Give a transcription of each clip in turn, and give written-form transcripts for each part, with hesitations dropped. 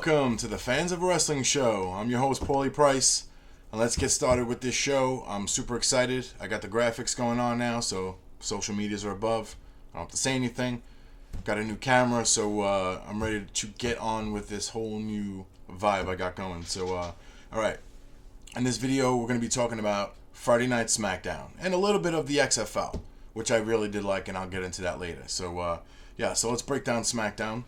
welcome to the Fans of Wrestling Show. I'm your host, Paulie Price, and let's get started with this show. I'm super excited. I got the graphics going on now, so social medias are above. I don't have to say anything. Got a new camera, so I'm ready to get on with this whole new vibe I got going. So, alright. In this video, we're going to be talking about Friday Night Smackdown and a little bit of the XFL, which I really did like, and I'll get into that later. So, so let's break down SmackDown.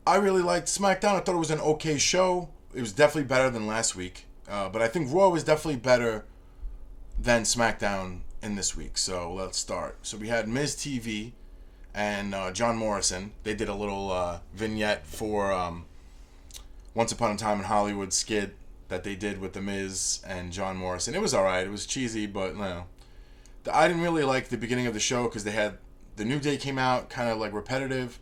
I really liked SmackDown. I thought it was an okay show. It was definitely better than last week. But I think Raw was definitely better than SmackDown in this week. So let's start. So we had Miz TV and John Morrison. They did a little vignette for Once Upon a Time in Hollywood skit that they did with The Miz and John Morrison. It was alright. It was cheesy, but I didn't really like the beginning of the show because they had the New Day came out, kind of like repetitive.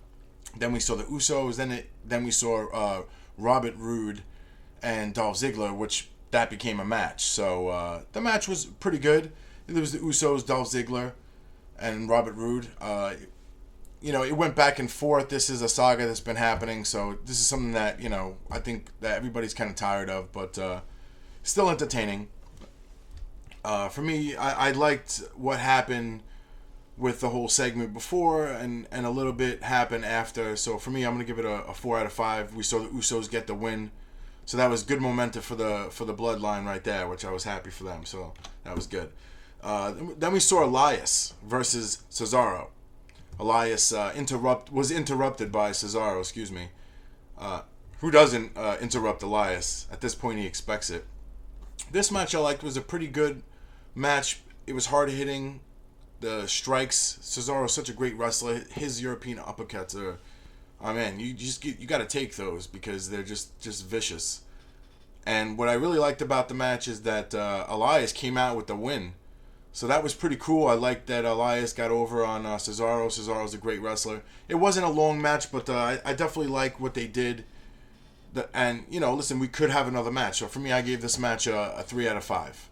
Then we saw the Usos. Then we saw Robert Roode and Dolph Ziggler, which that became a match. So the match was pretty good. There was the Usos, Dolph Ziggler, and Robert Roode. It went back and forth. This is a saga that's been happening. So this is something that I think that everybody's kind of tired of, but still entertaining. For me, I liked what happened with the whole segment before and a little bit happened after. So for me, I'm going to give it a 4 out of 5. We saw the Usos get the win. So that was good momentum for the bloodline right there, which I was happy for them. So that was good. Then we saw Elias versus Cesaro. Elias was interrupted by Cesaro, excuse me. Who doesn't interrupt Elias? At this point, he expects it. This match I liked was a pretty good match. It was hard hitting. The strikes. Cesaro is such a great wrestler. His European uppercuts are, you got to take those because they're just vicious. And what I really liked about the match is that Elias came out with the win. So that was pretty cool. I liked that Elias got over on Cesaro. Cesaro's a great wrestler. It wasn't a long match, but I definitely like what they did. Listen, we could have another match. So for me, I gave this match a 3 out of 5.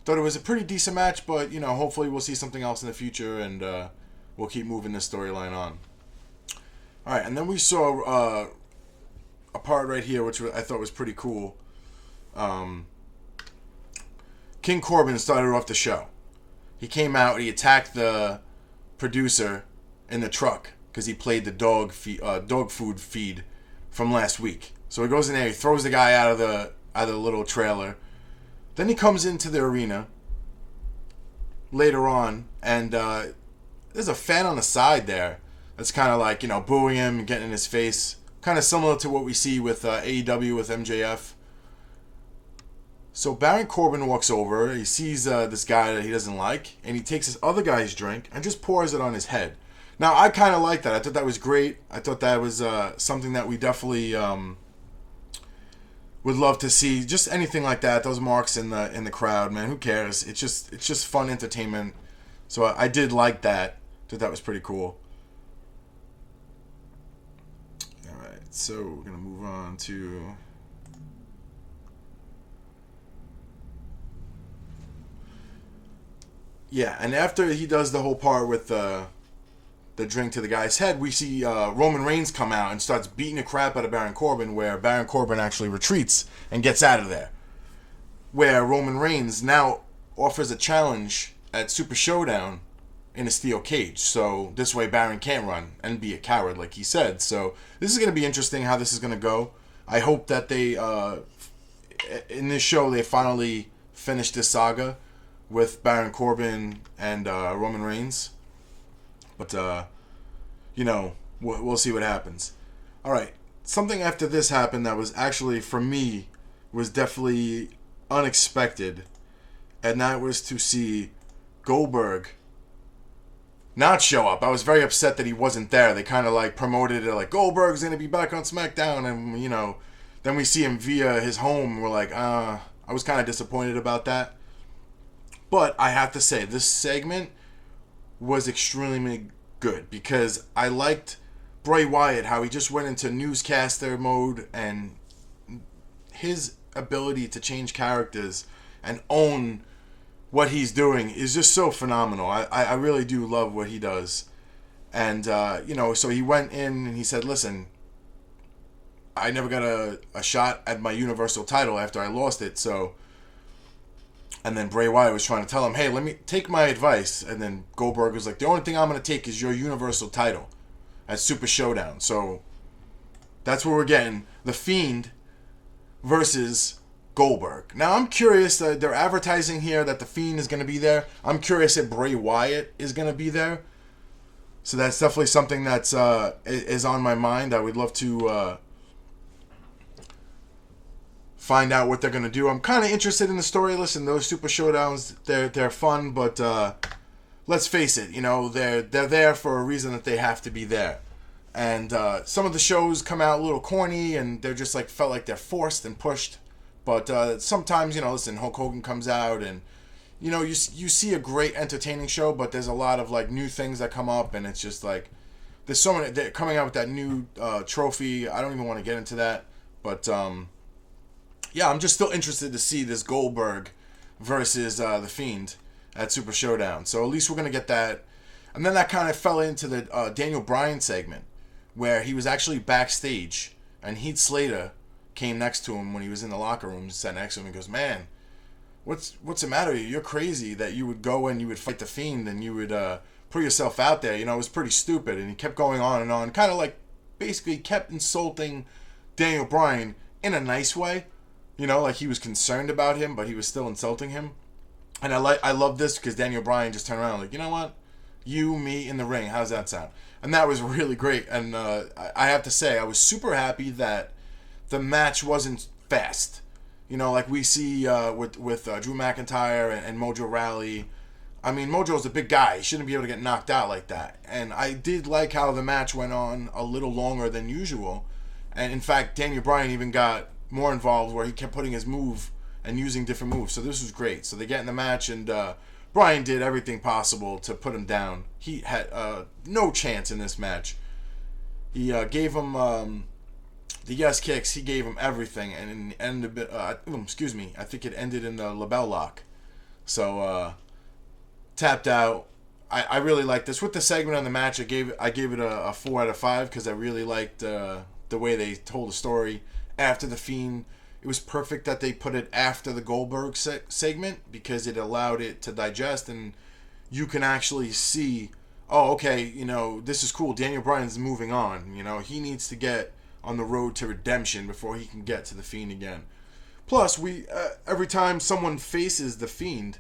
Thought it was a pretty decent match, but, hopefully we'll see something else in the future, and we'll keep moving this storyline on. Alright, and then we saw a part right here, which I thought was pretty cool. King Corbin started off the show. He came out, he attacked the producer in the truck, because he played the dog food feed from last week. So he goes in there, he throws the guy out of the little trailer. Then he comes into the arena later on, and there's a fan on the side there that's kind of like, booing him and getting in his face. Kind of similar to what we see with AEW with MJF. So Baron Corbin walks over, he sees this guy that he doesn't like, and he takes this other guy's drink and just pours it on his head. Now, I kind of like that. I thought that was great. I thought that was something that we definitely would love to see. Just anything like that. Those marks in the crowd, man. Who cares? It's just fun entertainment. So I did like that. Thought that was pretty cool. All right, so we're gonna move on to. Yeah, and after he does the whole part with the drink to the guy's head, we see Roman Reigns come out and starts beating the crap out of Baron Corbin, where Baron Corbin actually retreats and gets out of there. Where Roman Reigns now offers a challenge at Super Showdown in a steel cage. So this way Baron can't run and be a coward like he said. So this is going to be interesting how this is going to go. I hope that they, in this show, they finally finish this saga with Baron Corbin and Roman Reigns. But, we'll see what happens. Alright, something after this happened that was actually, for me, was definitely unexpected. And that was to see Goldberg not show up. I was very upset that he wasn't there. They kind of like promoted it like, Goldberg's going to be back on SmackDown. And, then we see him via his home. We're like, I was kind of disappointed about that. But I have to say, this segment was extremely good because I liked Bray Wyatt, how he just went into newscaster mode, and his ability to change characters and own what he's doing is just so phenomenal. I really do love what he does. And, so he went in and he said, listen, I never got a shot at my Universal title after I lost it. So, and then Bray Wyatt was trying to tell him, hey, let me take my advice. And then Goldberg was like, the only thing I'm going to take is your Universal title at Super Showdown. So that's what we're getting. The Fiend versus Goldberg. Now, I'm curious. They're advertising here that The Fiend is going to be there. I'm curious if Bray Wyatt is going to be there. So that's definitely something that's is on my mind. I would love to find out what they're going to do. I'm kind of interested in the story. Listen, those Super Showdowns, they're fun, but let's face it, they're there for a reason that they have to be there. And some of the shows come out a little corny, and they're just felt like they're forced and pushed. But sometimes, listen, Hulk Hogan comes out, and you see a great entertaining show, but there's a lot of new things that come up, and it's just there's so many. They're coming out with that new trophy. I don't even want to get into that, but yeah, I'm just still interested to see this Goldberg versus the Fiend at Super Showdown. So at least we're gonna get that. And then that kind of fell into the Daniel Bryan segment, where he was actually backstage, and Heath Slater came next to him when he was in the locker room, sat next to him, and goes, "Man, what's the matter? You're crazy that you would go and you would fight the Fiend and you would put yourself out there. It was pretty stupid." And he kept going on, kind of basically kept insulting Daniel Bryan in a nice way. He was concerned about him, but he was still insulting him. And I love this because Daniel Bryan just turned around you know what? You, me in the ring. How's that sound? And that was really great. And I have to say, I was super happy that the match wasn't fast. Like we see with Drew McIntyre and Mojo Rawley. I mean, Mojo's a big guy. He shouldn't be able to get knocked out like that. And I did like how the match went on a little longer than usual. And in fact, Daniel Bryan even got more involved, where he kept putting his move and using different moves. So this was great. So they get in the match, and Bryan did everything possible to put him down. He had no chance in this match. He gave him the yes kicks. He gave him everything, and in the end of it, I think it ended in the label lock. So tapped out. I really liked this. With the segment on the match, I gave it a 4 out of 5 because I really liked the way they told the story. After the Fiend, it was perfect that they put it after the Goldberg segment, because it allowed it to digest, and you can actually see, oh, okay, this is cool. Daniel Bryan's moving on. He needs to get on the road to redemption before he can get to the Fiend again. Plus, every time someone faces the Fiend,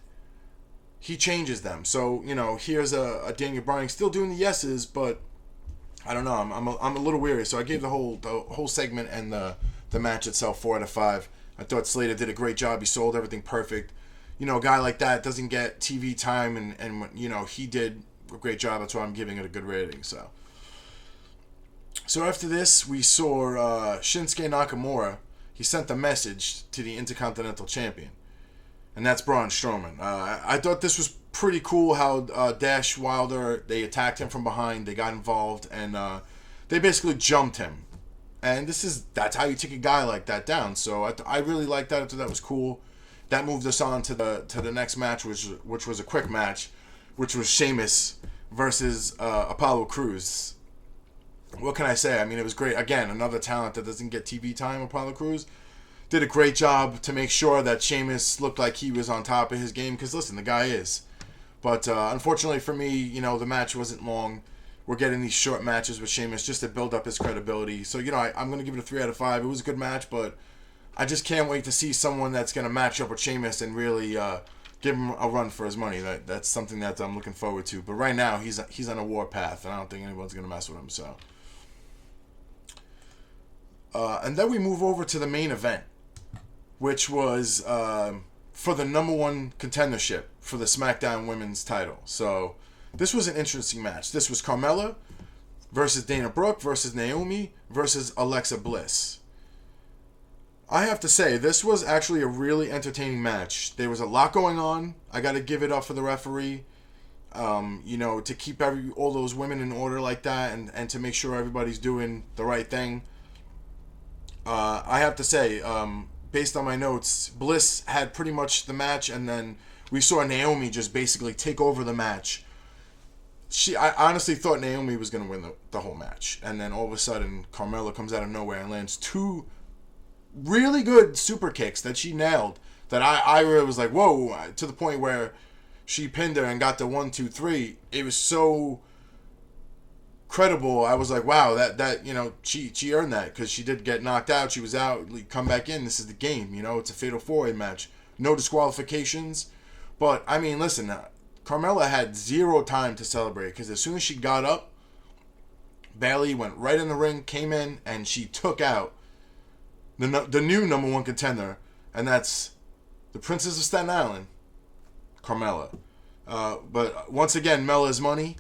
he changes them. So, here's a Daniel Bryan still doing the yeses, but I don't know. I'm a little weary. So I gave the whole segment and the match itself 4 out of 5. I thought Slater did a great job. He sold everything perfect. A guy like that doesn't get TV time, and he did a great job. That's why I'm giving it a good rating. So after this, we saw Shinsuke Nakamura. He sent a message to the Intercontinental Champion, and that's Braun Strowman. I thought this was pretty cool how Dash Wilder, they attacked him from behind, they got involved, and they basically jumped him. And that's how you take a guy like that down. So I really liked that. I thought that was cool. That moved us on to the next match, which was a quick match, which was Sheamus versus Apollo Crews. What can I say? I mean, it was great. Again, another talent that doesn't get TV time. Apollo Crews did a great job to make sure that Sheamus looked like he was on top of his game, because listen, the guy is. But unfortunately for me, the match wasn't long. We're getting these short matches with Sheamus just to build up his credibility. So, I'm going to give it a 3 out of 5. It was a good match, but I just can't wait to see someone that's going to match up with Sheamus and really give him a run for his money. That's something that I'm looking forward to. But right now, he's on a war path, and I don't think anyone's going to mess with him. So, and then we move over to the main event, which was for the number 1 contendership for the Smackdown Women's title. So this was an interesting match. This was Carmella versus Dana Brooke versus Naomi versus Alexa Bliss. I have to say, this was actually a really entertaining match. There was a lot going on. I got to give it up for the referee. To keep all those women in order like that, and to make sure everybody's doing the right thing. I have to say, based on my notes, Bliss had pretty much the match, and then we saw Naomi just basically take over the match. I honestly thought Naomi was going to win the whole match. And then all of a sudden, Carmella comes out of nowhere and lands two really good super kicks that she nailed. That I really was like, whoa, to the point where she pinned her and got the 1, 2, 3. It was so credible. I was like, wow, that she earned that, because she did get knocked out. She was out, come back in. This is the game, it's a fatal 4-way match. No disqualifications. But, I mean, listen, Carmella had zero time to celebrate, because as soon as she got up, Bayley went right in the ring, came in, and she took out the new number one contender, and that's the Princess of Staten Island, Carmella. But once again, Mella is money,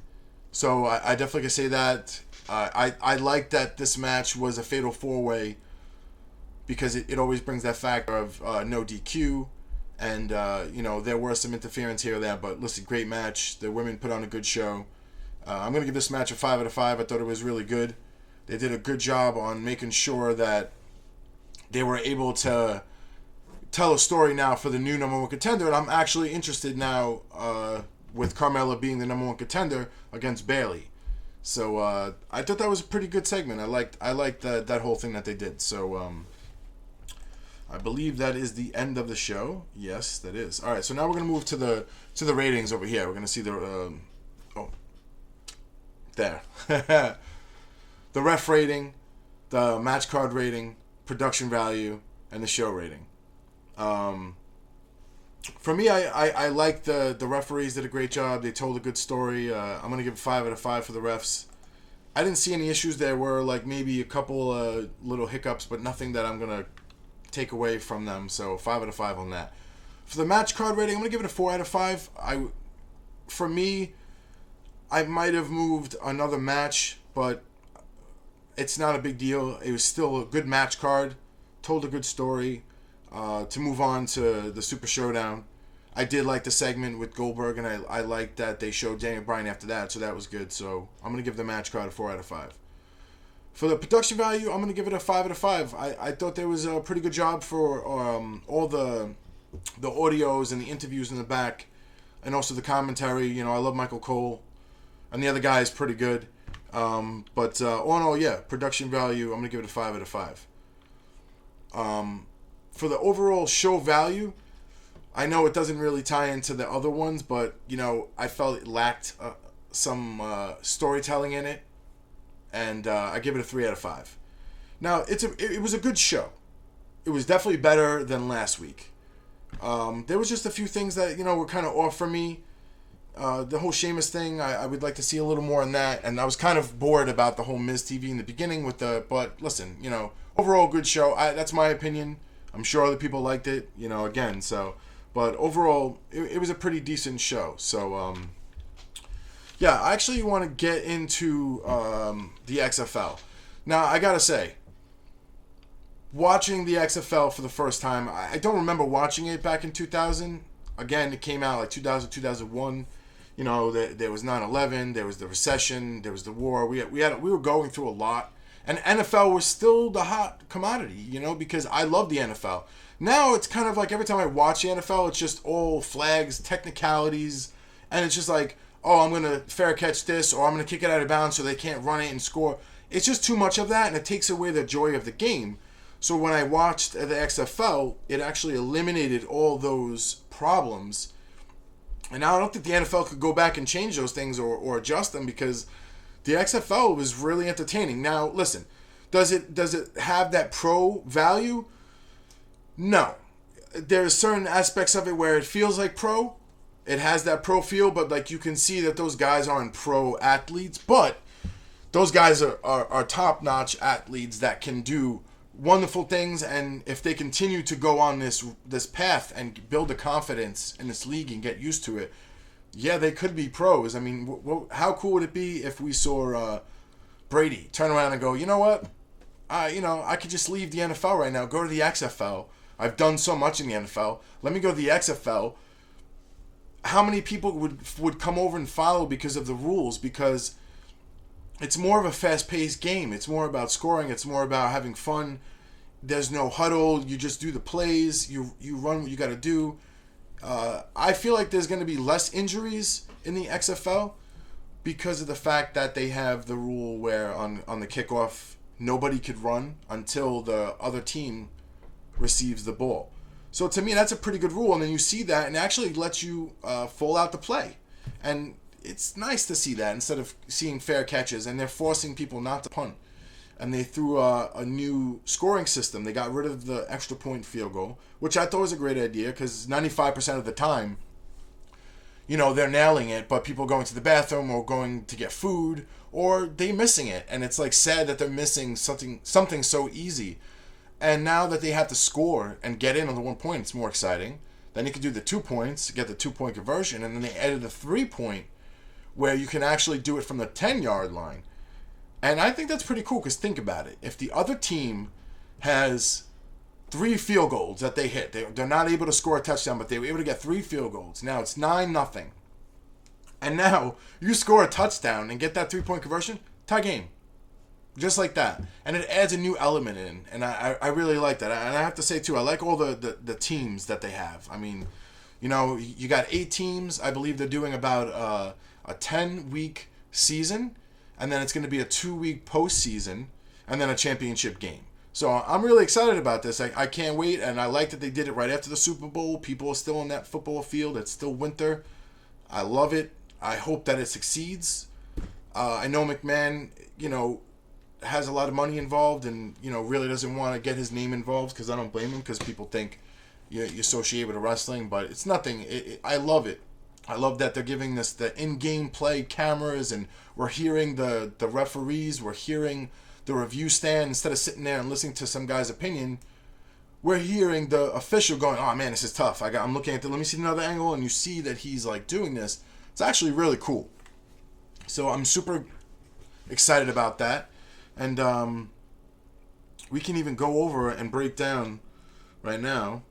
so I definitely can say that. I like that this match was a fatal 4-way, because it always brings that factor of no DQ. And, there were some interference here or there. But, listen, great match. The women put on a good show. I'm going to give this match a 5 out of 5. I thought it was really good. They did a good job on making sure that they were able to tell a story now for the new number one contender. And I'm actually interested now with Carmella being the number one contender against Bayley. So I thought that was a pretty good segment. I liked that whole thing that they did. So I believe that is the end of the show. Yes, that is. All right, so now we're gonna move to the ratings over here. We're gonna see the there the ref rating, the match card rating, production value, and the show rating. For me, I like the referees did a great job. They told a good story. I'm gonna give 5 out of 5 for the refs. I didn't see any issues. There were like maybe a couple little hiccups, but nothing that I'm gonna take away from them. So 5 out of 5 on that. For the match card rating, I'm gonna give it a 4 out of 5. For me, I might have moved another match, but it's not a big deal. It was still a good match card, told a good story. To move on to the Super Showdown, I did like the segment with Goldberg, and I liked that they showed Daniel Bryan after that, so that was good. So I'm going to give the match card a 4 out of 5. For the production value, I'm going to give it a 5 out of 5. I thought there was a pretty good job for all the audios and the interviews in the back, and also the commentary. I love Michael Cole, and the other guy is pretty good. But all in all, yeah, production value, I'm going to give it a 5 out of 5. For the overall show value, I know it doesn't really tie into the other ones, but, I felt it lacked some storytelling in it, and I give it a 3 out of 5. Now, it was a good show. It was definitely better than last week. There was just a few things that, were kind of off for me. The whole Sheamus thing, I would like to see a little more on that, and I was kind of bored about the whole Miz TV in the beginning but listen, overall good show. That's my opinion. I'm sure other people liked it, again, so, but overall, it was a pretty decent show. So, yeah, I actually want to get into the XFL. Now, I gotta say, watching the XFL for the first time, I don't remember watching it back in 2000. Again, it came out like 2000, 2001. There was 9/11, there was the recession, there was the war. We were going through a lot. And NFL was still the hot commodity, because I love the NFL. Now it's kind of like every time I watch the NFL, it's just all flags, technicalities, and it's just like, oh, I'm going to fair catch this, or I'm going to kick it out of bounds so they can't run it and score. It's just too much of that, and it takes away the joy of the game. So when I watched the XFL, it actually eliminated all those problems. And I don't think the NFL could go back and change those things or adjust them, because the XFL was really entertaining. Now, listen, does it have that pro value? No. There's certain aspects of it where it feels like pro. It has that pro feel, but like you can see that those guys aren't pro athletes, but those guys are top-notch athletes that can do wonderful things, and if they continue to go on this path and build the confidence in this league and get used to it, yeah, they could be pros. I mean, how cool would it be if we saw Brady turn around and go, you know what? I could just leave the NFL right now, go to the XFL. I've done so much in the NFL. Let me go to the XFL. How many people would come over and follow because of the rules? Because it's more of a fast-paced game. It's more about scoring. It's more about having fun. There's no huddle. You just do the plays. You run what you got to do. I feel like there's going to be less injuries in the XFL, because of the fact that they have the rule where on the kickoff, nobody could run until the other team receives the ball. So to me, that's a pretty good rule, and then you see that, and it actually lets you fall out the play. And it's nice to see that instead of seeing fair catches, and they're forcing people not to punt. And they threw a new scoring system. They got rid of the extra point field goal, which I thought was a great idea because 95% of the time, they're nailing it, but people going to the bathroom or going to get food, or they missing it. And it's like sad that they're missing something so easy. And now that they have to score and get in on the 1 point, it's more exciting. Then you can do the 2 points, get the 2-point conversion, and then they added a 3-point where you can actually do it from the 10-yard line. And I think that's pretty cool because think about it. If the other team has 3 field goals that they hit, they're not able to score a touchdown, but they were able to get 3 field goals. Now it's 9-0. And now you score a touchdown and get that 3-point conversion, tie game. Just like that. And it adds a new element in. And I really like that. And I have to say, too, I like all the teams that they have. I mean, you got 8 teams. I believe they're doing about a 10-week season. And then it's going to be a 2-week postseason. And then a championship game. So I'm really excited about this. I can't wait. And I like that they did it right after the Super Bowl. People are still in that football field. It's still winter. I love it. I hope that it succeeds. I know McMahon, has a lot of money involved and, really doesn't want to get his name involved because I don't blame him because people think you associate with wrestling, but it's nothing. I love it. I love that they're giving this the in-game play cameras and we're hearing the referees, we're hearing the review stand instead of sitting there and listening to some guy's opinion. We're hearing the official going, oh man, this is tough. I'm looking at let me see another angle, and you see that he's like doing this. It's actually really cool. So I'm super excited about that. And we can even go over and break down right now.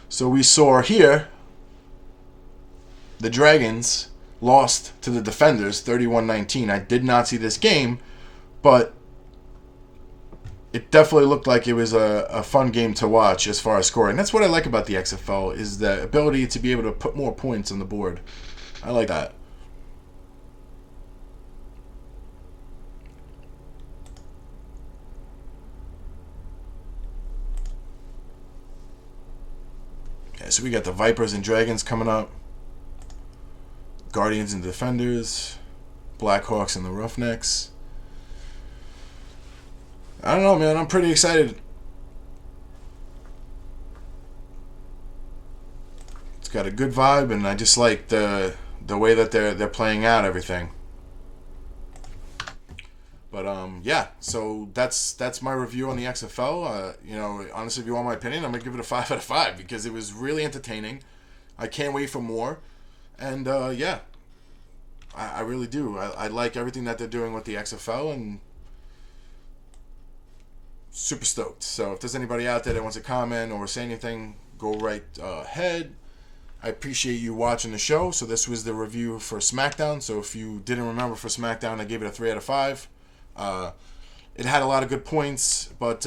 So we saw here the Dragons lost to the Defenders 31-19. I did not see this game, but it definitely looked like it was a fun game to watch as far as scoring. That's what I like about the XFL is the ability to be able to put more points on the board. I like that. So we got the Vipers and Dragons coming up. Guardians and Defenders. Blackhawks and the Roughnecks. I don't know, man. I'm pretty excited. It's got a good vibe, and I just like the way that they're playing out everything. But yeah, so that's my review on the XFL. Honestly, if you want my opinion, I'm gonna give it a 5 out of 5 because it was really entertaining. I can't wait for more, and yeah, I really do. I like everything that they're doing with the XFL, and super stoked. So if there's anybody out there that wants to comment or say anything, go right ahead. I appreciate you watching the show. So this was the review for Smackdown. So if you didn't remember for Smackdown, I gave it a 3 out of 5. It had a lot of good points, but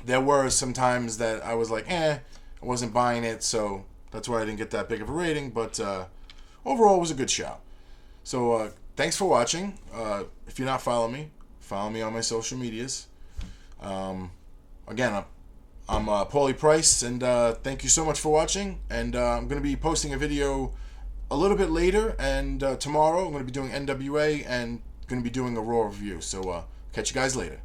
there were some times that I was like, I wasn't buying it, so that's why I didn't get that big of a rating, but overall it was a good show. So thanks for watching. If you're not following me, follow me on my social medias. Again, I'm Paulie Price, and thank you so much for watching, and I'm going to be posting a video a little bit later, and tomorrow I'm going to be doing NWA and going to be doing a Raw review. So catch you guys later.